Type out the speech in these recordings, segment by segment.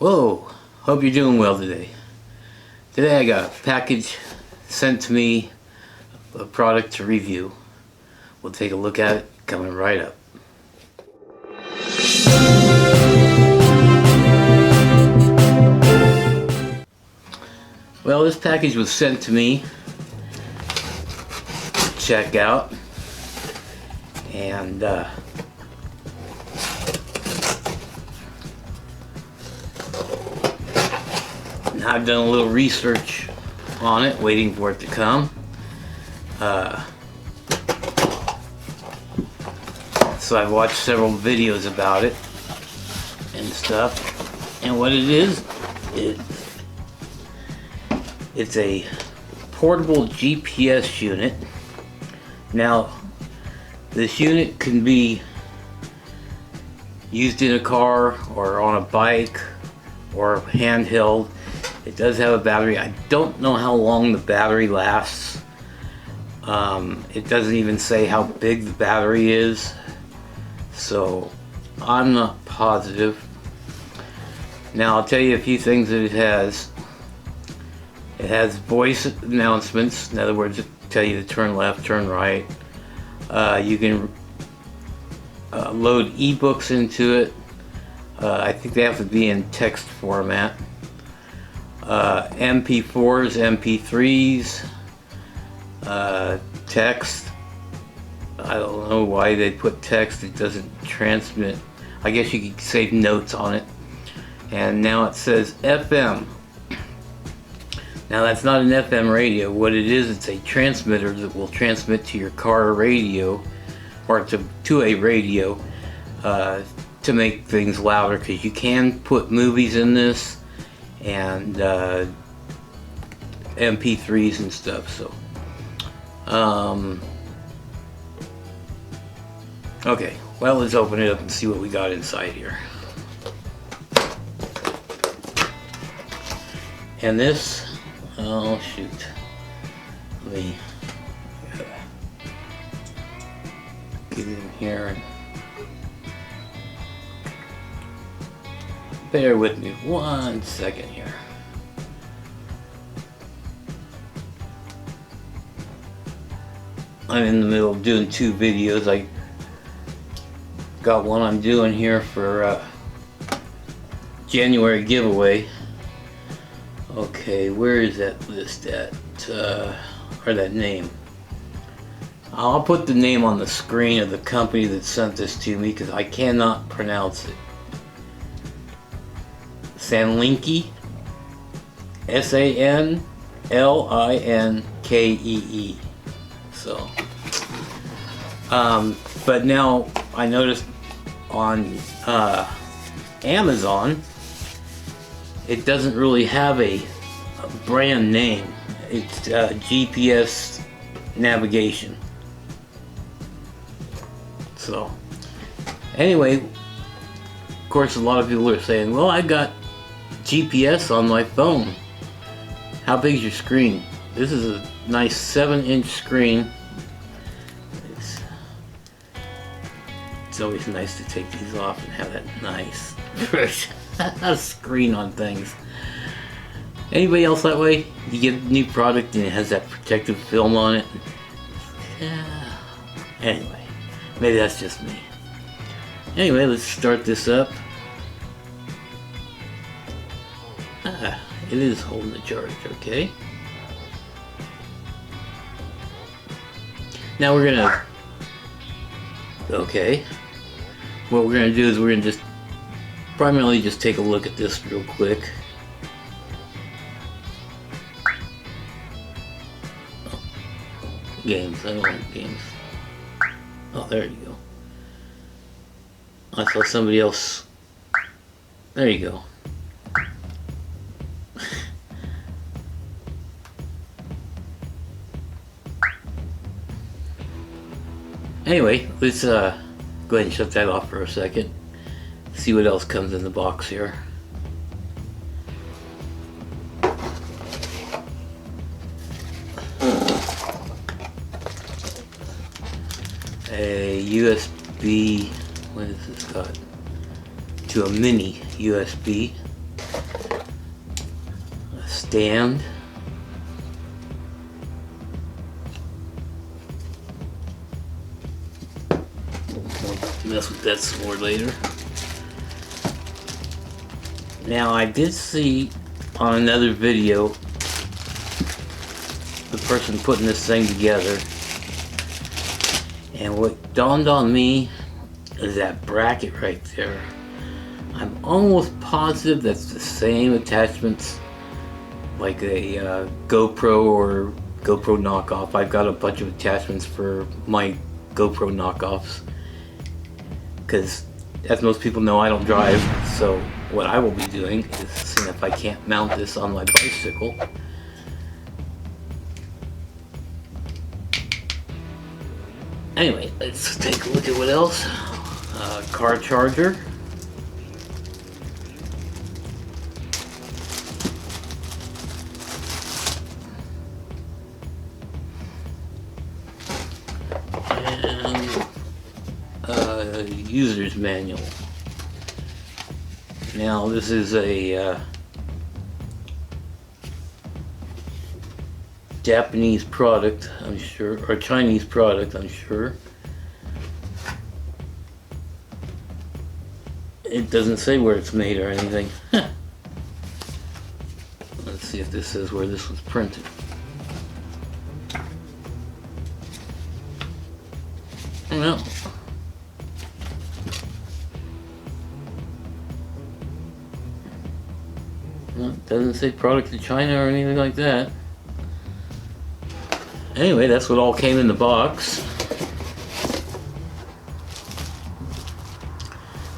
Whoa, hope you're doing well today. Today I got a package sent to me, a product to review. We'll take a look at it coming right up. Well, this package was sent to me to check out, and now I've done a little research on it, waiting for it to come. So I've watched several videos about it and stuff, and what it is, it's a portable GPS unit. Now, this unit can be used in a car or on a bike or handheld. It does have a battery. I don't know how long the battery lasts. It doesn't even say how big the battery is, so I'm not positive. Now I'll tell you a few things that it has. It has voice announcements. In other words, it tell you to turn left, turn right. You can load ebooks into it. I think they have to be in text format. MP4s, MP3s, text. I don't know why they put text. It doesn't transmit. I guess you can save notes on it. And now it says FM. Now that's not an FM radio. What it is, it's a transmitter that will transmit to your car radio, or to a radio, to make things louder, because you can put movies in this and MP3s and stuff. So okay, well, let's open it up and see what we got inside here. And this, oh shoot, let me get in here and bear with me 1 second here. I'm in the middle of doing 2 videos. I got one I'm doing here for January giveaway. Okay, where is that list at? Or that name? I'll put the name on the screen of the company that sent this to me, because I cannot pronounce it. Sanlinkee, S-A-N-L-I-N-K-E-E. So, but now I noticed on Amazon, it doesn't really have a brand name. It's GPS navigation. So, anyway, of course, a lot of people are saying, well, I got GPS on my phone. How big is your screen? This is a nice 7-inch screen. It's always nice to take these off and have that nice screen on things. Anybody else that way? You get a new product and it has that protective film on it. Anyway, maybe that's just me. Anyway, let's start this up. It is holding the charge, okay. Now we're gonna, okay, what we're gonna do is we're gonna just primarily just take a look at this real quick. Oh, games, I don't like games. Oh, there you go. I saw somebody else. There you go. Anyway, let's go ahead and shut that off for a second. See what else comes in the box here. A USB, what is this got? To a mini USB. stand. We'll mess with that some more later. Now I did see on another video the person putting this thing together, and what dawned on me is that bracket right there. I'm almost positive that's the same attachments like a GoPro or GoPro knockoff. I've got a bunch of attachments for my GoPro knockoffs because, as most people know, I don't drive. So what I will be doing is seeing if I can't mount this on my bicycle. Anyway, let's take a look at what else. Car charger. And user's manual. Now this is a Japanese product, I'm sure, or Chinese product, I'm sure. It doesn't say where it's made or anything. Let's see if this says where this was printed. No. No, it doesn't say product to China or anything like that. Anyway, that's what all came in the box.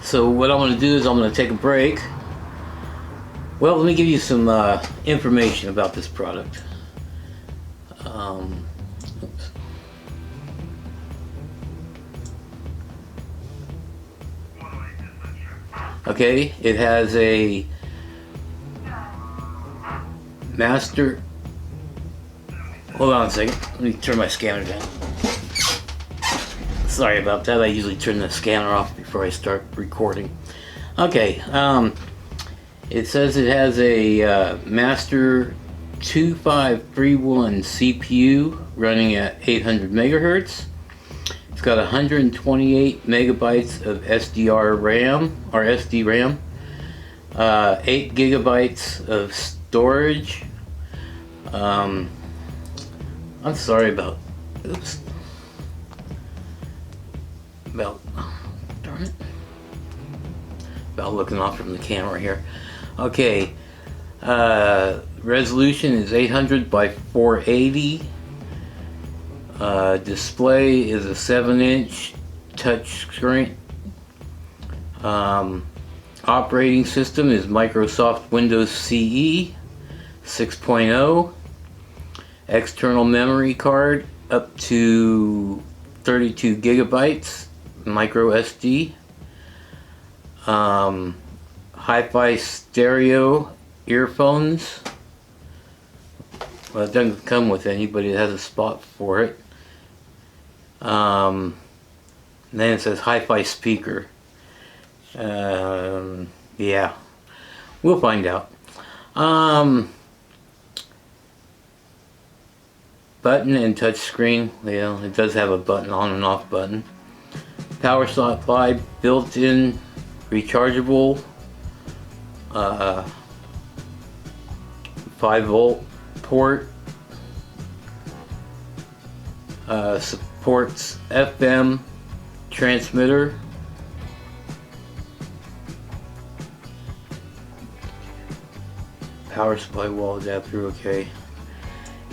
So what I'm going to do is I'm going to take a break. Well, let me give you some information about this product. Oops. Okay, it has a master. Hold on a second. Let me turn my scanner down. Sorry about that. I usually turn the scanner off before I start recording. Okay. It says it has a Master 2531 CPU running at 800 megahertz. It's got 128 megabytes of SDR RAM or SD RAM, 8 gigabytes of storage. I'm sorry about, oops, darn it, about looking off from the camera here. Okay, resolution is 800 by 480. Display is a 7-inch touch screen. Operating system is Microsoft Windows CE 6.0. External memory card up to 32 gigabytes, micro SD. Hi-Fi stereo earphones. Well, it doesn't come with any, but it has a spot for it. And then it says hi-fi speaker. Yeah, we'll find out. Button and touch screen. Yeah, it does have a button, on and off button. Power supply, built-in, rechargeable, 5-volt port. Supports FM transmitter. Power supply, wall adapter, okay.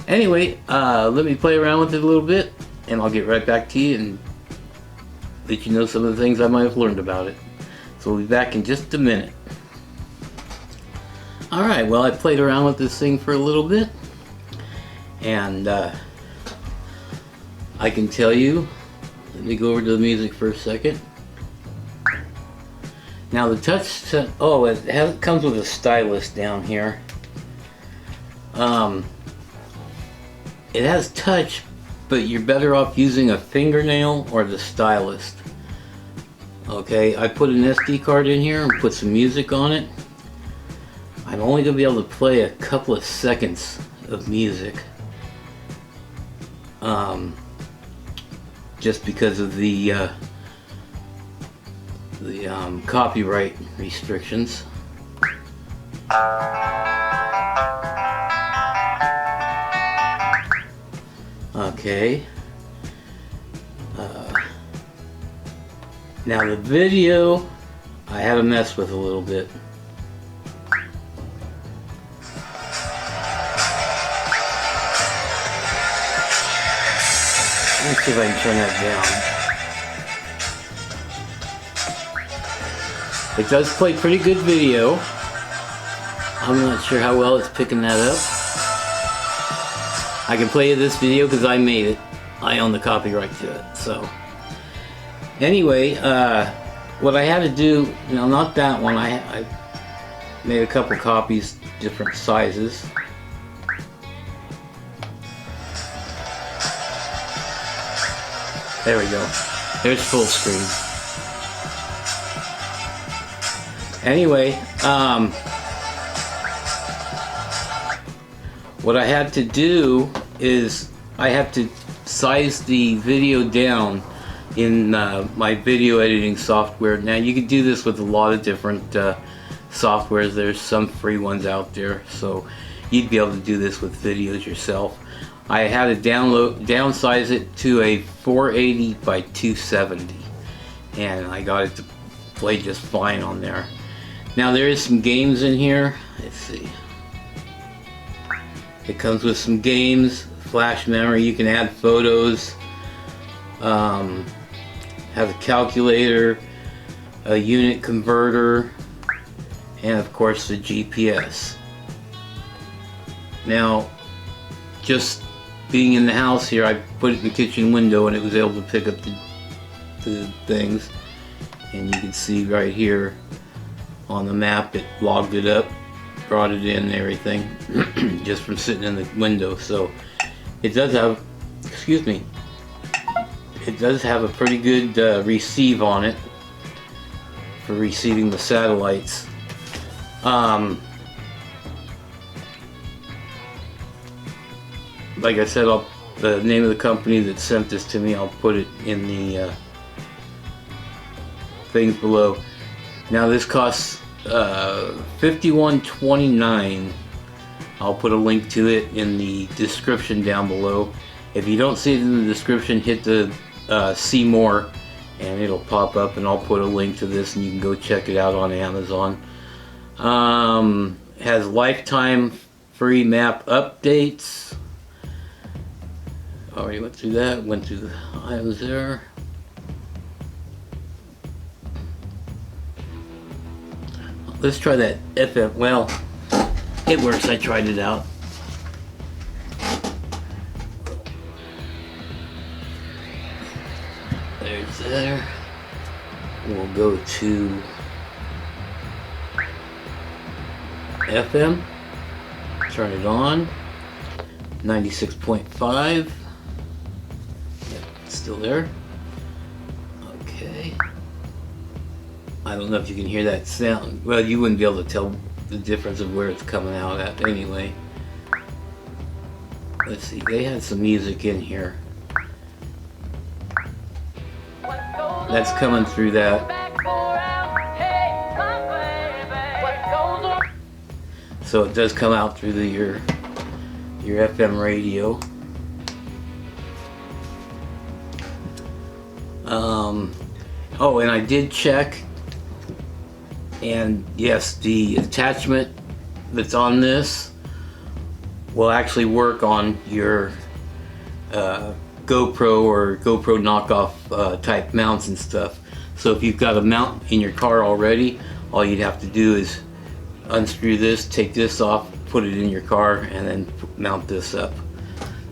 Anyway, let me play around with it a little bit, and I'll get right back to you and let you know some of the things I might have learned about it. So we'll be back in just a minute. Alright, well, I played around with this thing for a little bit, and I can tell you, let me go over to the music for a second. Now the touch, oh, it comes with a stylus down here. It has touch, but you're better off using a fingernail or the stylus. Okay, I put an SD card in here and put some music on it. I'm only going to be able to play a couple of seconds of music. Just because of the copyright restrictions. Okay. Now the video, I had to mess with a little bit. Let's see if I can turn that down. It does play pretty good video. I'm not sure how well it's picking that up. I can play you this video because I made it. I own the copyright to it. So anyway, what I had to do, not that one. I made a couple copies, different sizes. There we go. There's full screen. Anyway, what I had to do is I have to size the video down in my video editing software. Now you can do this with a lot of different softwares. There's some free ones out there, so you'd be able to do this with videos yourself. I had to downsize it to a 480 by 270, and I got it to play just fine on there. Now there is some games in here. Let's see. It comes with some games, flash memory. You can add photos. Has a calculator, a unit converter, and of course the GPS. Now, just being in the house here, I put it in the kitchen window and it was able to pick up the things, and you can see right here on the map it logged it up, brought it in and everything just from sitting in the window. So it does have, excuse me, it does have a pretty good receive on it for receiving the satellites. Like I said, the name of the company that sent this to me, I'll put it in the things below. Now this costs $51.29. I'll put a link to it in the description down below. If you don't see it in the description, hit the see more and it'll pop up, and I'll put a link to this and you can go check it out on Amazon. Has lifetime free map updates. Already went through that, went through the items there. Let's try that FM. Well, it works. I tried it out. There's there. We'll go to FM. Turn it on. 96.5. Still there. Okay. I don't know if you can hear that sound. Well, you wouldn't be able to tell the difference of where it's coming out at anyway. Let's see, they had some music in here. That's coming through that. So it does come out through your FM radio. Oh, and I did check, and yes, the attachment that's on this will actually work on your GoPro or GoPro knockoff type mounts and stuff. So if you've got a mount in your car already, all you'd have to do is unscrew this, take this off, put it in your car, and then mount this up.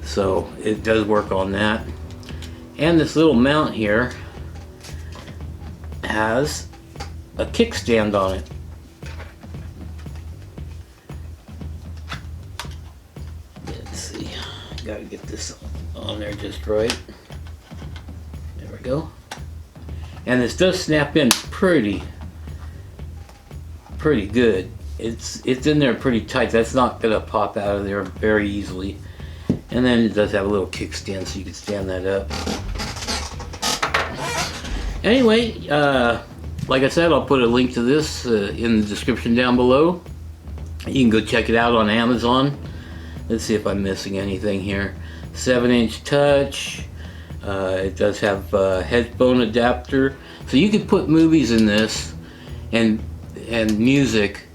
So it does work on that. And this little mount here has a kickstand on it. Let's see, gotta get this on there just right. There we go. And this does snap in pretty good. it's in there pretty tight. That's not gonna pop out of there very easily. And then it does have a little kickstand, so you can stand that up. Anyway, like I said, I'll put a link to this in the description down below. You can go check it out on Amazon. Let's see if I'm missing anything here. 7-inch touch. It does have a headphone adapter, so you could put movies in this and music,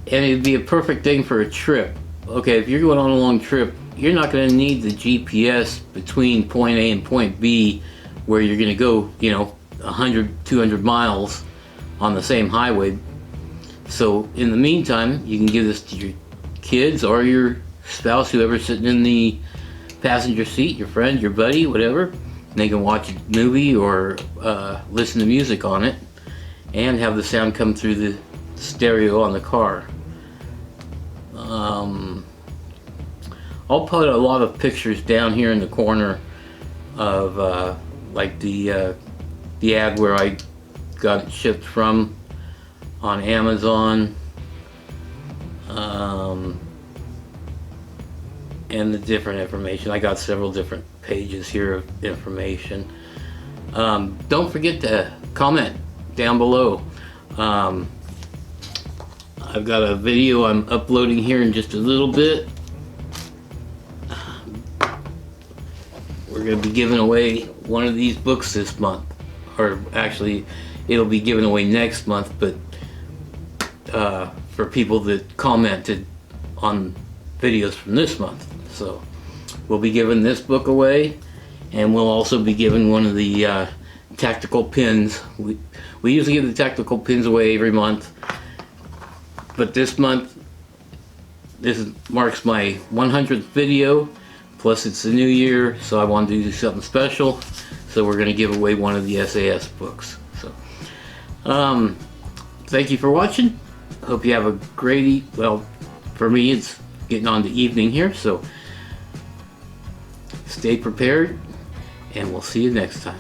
and it'd be a perfect thing for a trip. Okay, if you're going on a long trip, you're not going to need the GPS between point A and point B, where you're going to go, you know, 100, 200 miles on the same highway. So in the meantime, you can give this to your kids or your spouse, whoever's sitting in the passenger seat, your friend, your buddy, whatever. And they can watch a movie or listen to music on it and have the sound come through the stereo on the car. I'll put a lot of pictures down here in the corner of like the ad where I got it shipped from on Amazon, and the different information. I got several different pages here of information. Don't forget to comment down below. I've got a video I'm uploading here in just a little bit. We're going to be giving away one of these books this month, or actually it'll be given away next month, but for people that commented on videos from this month. So we'll be giving this book away, and we'll also be giving one of the tactical pins. We usually give the tactical pins away every month, but this month marks my 100th video, plus it's the new year, so I wanted to do something special. So we're going to give away one of the SAS books. So thank you for watching. Hope you have a great, well, for me it's getting on to evening here, so stay prepared, and we'll see you next time.